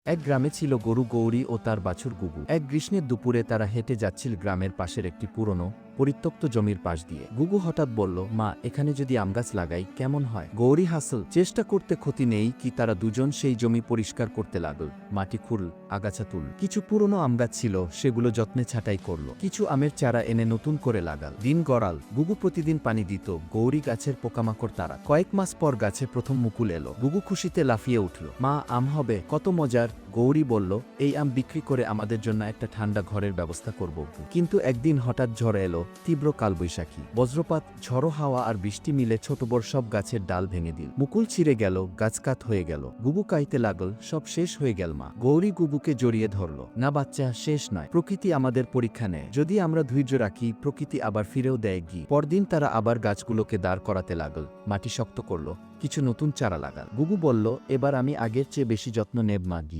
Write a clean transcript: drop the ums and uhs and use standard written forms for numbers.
এক গ্রামে ছিল গরু গৌরী ও তার বাছুর গুগু। এক গ্রীষ্মের দুপুরে তারা হেঁটে যাচ্ছিল গ্রামের পাশের একটি পুরনো পরিত্যক্ত জমির পাশ দিয়ে। গুগু হঠাৎ বলল, মা, এখানে যদি আমগাছ লাগাই কেমন হয়? গৌরী হাসল, চেষ্টা করতে ক্ষতি নেই কি। তারা দুজন সেই জমি পরিষ্কার করতে লাগল। মাটি খুঁড়ল, আগাছা তুল। কিছু পুরনো আমগাছ ছিল, সেগুলো যত্নে ছাঁটাই করল। কিছু আমের চারা এনে নতুন করে লাগাল। দিন গড়াল, গুগু প্রতিদিন পানি দিত, গৌরী গাছের পোকামাকড় তারা। কয়েক মাস পর গাছে প্রথম মুকুল এলো। গুগু খুশিতে লাফিয়ে উঠল, মা, আম হবে, কত মজার। গৌরী বলল, এই আম বিক্রি করে আমাদের জন্য একটা ঠান্ডা ঘরের ব্যবস্থা করব। কিন্তু একদিন হঠাৎ ঝড় এলো, তীব্র কালবৈশাখী। বজ্রপাত, ঝড়ো হাওয়া আর বৃষ্টি মিলে ছোট বড় সব গাছের ডাল ভেঙে দিল। মুকুল ছিঁড়ে গেল, গাছ কাত হয়ে গেল। গুবু কাইতে লাগল, সব শেষ হয়ে গেল। মা গৌরী গুবুকে জড়িয়ে ধরল, না বাচ্চা, শেষ নয়। প্রকৃতি আমাদের পরীক্ষা নেয়, যদি আমরা ধৈর্য রাখি প্রকৃতি আবার ফিরেও দেয় গি। পরদিন তারা আবার গাছগুলোকে দাঁড় করাতে লাগল, মাটি শক্ত করল, কিছু নতুন চারা লাগাল। গুবু বলল, এবার আমি আগের চেয়ে বেশি যত্ন নেব মা গি।